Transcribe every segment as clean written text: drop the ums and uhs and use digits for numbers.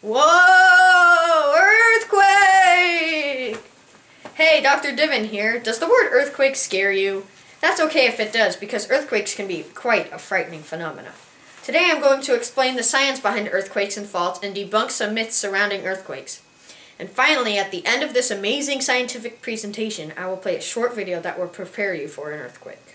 Whoa! Earthquake! Hey, Dr. Divin here. Does the word earthquake scare you? That's okay if it does, because earthquakes can be quite a frightening phenomenon. Today I'm going to explain the science behind earthquakes and faults and debunk some myths surrounding earthquakes. And finally, at the end of this amazing scientific presentation, I will play a short video that will prepare you for an earthquake.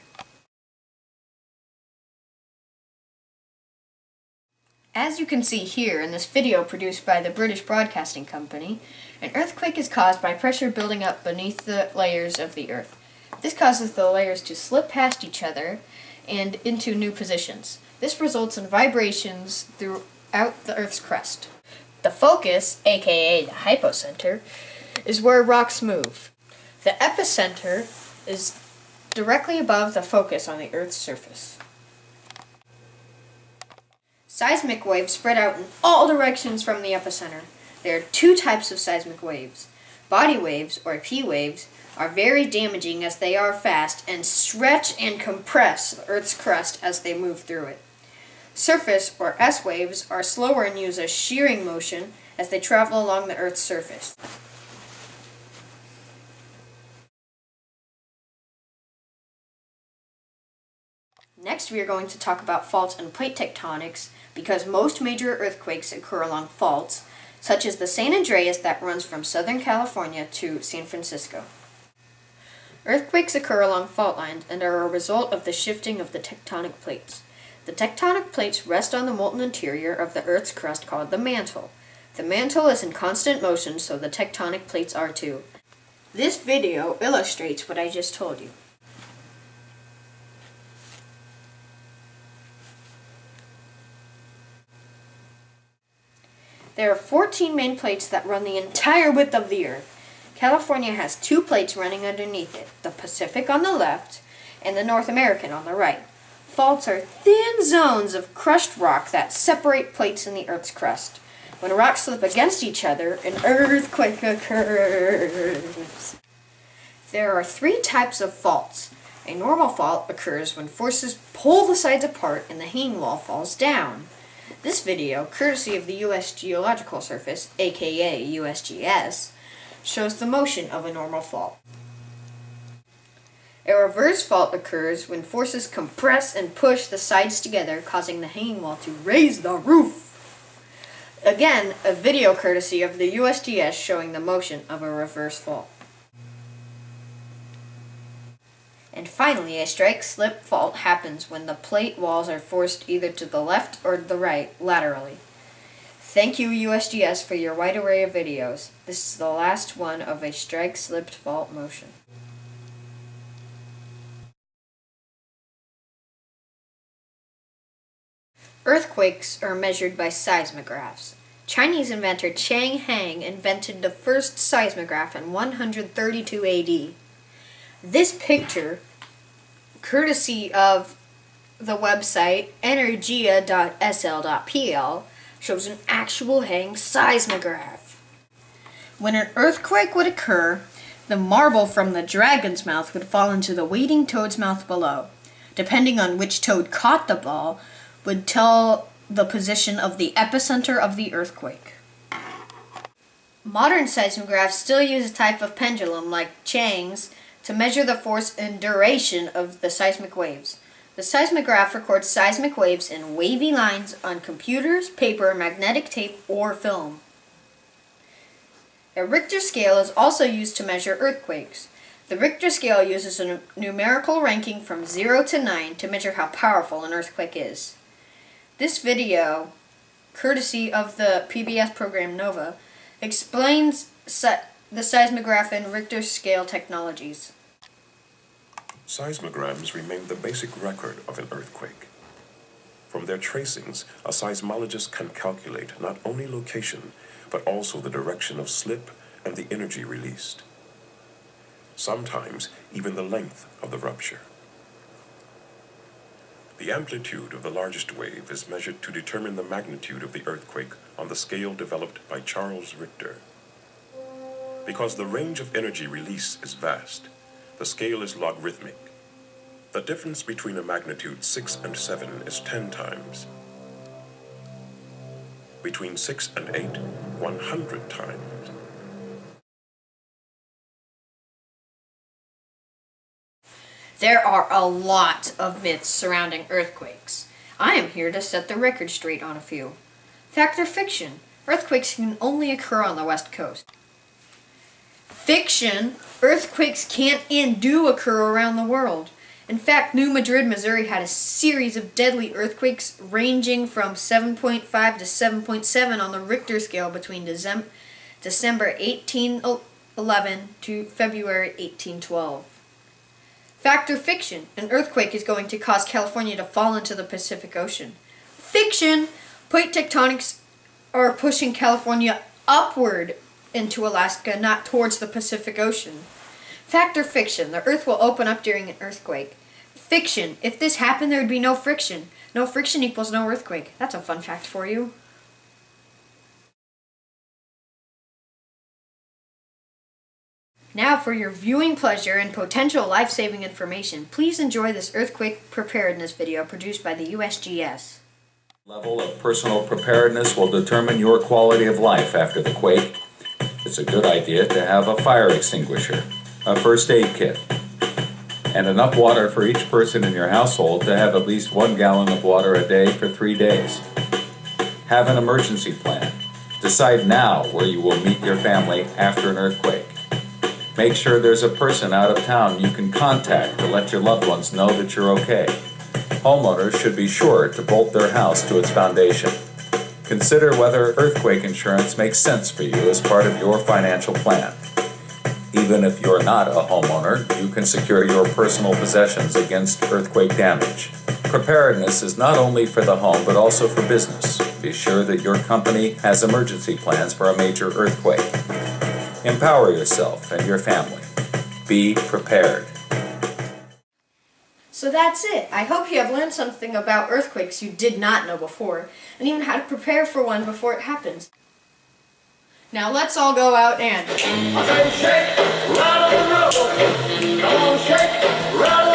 As you can see here in this video produced by the British Broadcasting Company, an earthquake is caused by pressure building up beneath the layers of the earth. This causes the layers to slip past each other and into new positions. This results in vibrations throughout the Earth's crust. The focus, aka the hypocenter, is where rocks move. The epicenter is directly above the focus on the Earth's surface. Seismic waves spread out in all directions from the epicenter. There are two types of seismic waves. Body waves, or P waves, are very damaging as they are fast and stretch and compress the Earth's crust as they move through it. Surface, or S waves, are slower and use a shearing motion as they travel along the Earth's surface. Next, we are going to talk about faults and plate tectonics because most major earthquakes occur along faults, such as the San Andreas that runs from Southern California to San Francisco. Earthquakes occur along fault lines and are a result of the shifting of the tectonic plates. The tectonic plates rest on the molten interior of the Earth's crust called the mantle. The mantle is in constant motion, so the tectonic plates are too. This video illustrates what I just told you. There are 14 main plates that run the entire width of the Earth. California has two plates running underneath it, the Pacific on the left and the North American on the right. Faults are thin zones of crushed rock that separate plates in the Earth's crust. When rocks slip against each other, an earthquake occurs. There are three types of faults. A normal fault occurs when forces pull the sides apart and the hanging wall falls down. This video, courtesy of the U.S. Geological Surface, aka USGS, shows the motion of a normal fault. A reverse fault occurs when forces compress and push the sides together, causing the hanging wall to raise the roof. Again, a video courtesy of the USGS showing the motion of a reverse fault. And finally, a strike-slip fault happens when the plate walls are forced either to the left or the right laterally. Thank you, USGS, for your wide array of videos. This is the last one of a strike-slipped fault motion. Earthquakes are measured by seismographs. Chinese inventor Chang Hang invented the first seismograph in 132 AD. This picture, courtesy of the website energia.sl.pl, shows an actual Hang seismograph. When an earthquake would occur, the marble from the dragon's mouth would fall into the waiting toad's mouth below. Depending on which toad caught the ball, would tell the position of the epicenter of the earthquake. Modern seismographs still use a type of pendulum like Chang's to measure the force and duration of the seismic waves. The seismograph records seismic waves in wavy lines on computers, paper, magnetic tape, or film. A Richter scale is also used to measure earthquakes. The Richter scale uses a numerical ranking from 0 to 9 to measure how powerful an earthquake is. This video, courtesy of the PBS program NOVA, explains the seismograph and Richter scale technologies. Seismograms remain the basic record of an earthquake. From their tracings, a seismologist can calculate not only location, but also the direction of slip and the energy released. Sometimes even the length of the rupture. The amplitude of the largest wave is measured to determine the magnitude of the earthquake on the scale developed by Charles Richter. Because the range of energy release is vast, the scale is logarithmic. The difference between a magnitude 6 and 7 is 10 times. between 6 and 8, 100 times. There are a lot of myths surrounding earthquakes. I am here to set the record straight on a few. Fact or fiction? Earthquakes can only occur on the West Coast. Fiction, earthquakes can and do occur around the world. In fact, New Madrid, Missouri had a series of deadly earthquakes ranging from 7.5 to 7.7 on the Richter scale between December 1811 to February 1812. Fact or fiction, an earthquake is going to cause California to fall into the Pacific Ocean. Fiction, plate tectonics are pushing California upward into Alaska, not towards the Pacific Ocean. Fact or fiction, the earth will open up during an earthquake. Fiction, if this happened there would be no friction. No friction equals no earthquake. That's a fun fact for you. Now for your viewing pleasure and potential life-saving information, please enjoy this earthquake preparedness video produced by the USGS. Level of personal preparedness will determine your quality of life after the quake. It's a good idea to have a fire extinguisher, a first aid kit, and enough water for each person in your household to have at least 1 gallon of water a day for 3 days. Have an emergency plan. Decide now where you will meet your family after an earthquake. Make sure there's a person out of town you can contact to let your loved ones know that you're okay. Homeowners should be sure to bolt their house to its foundation. Consider whether earthquake insurance makes sense for you as part of your financial plan. Even if you're not a homeowner, you can secure your personal possessions against earthquake damage. Preparedness is not only for the home but also for business. Be sure that your company has emergency plans for a major earthquake. Empower yourself and your family. Be prepared. So that's it. I hope you have learned something about earthquakes you did not know before, and even how to prepare for one before it happens. Now let's all go out and... I say shake, rattle, roll. Come on, shake, rattle.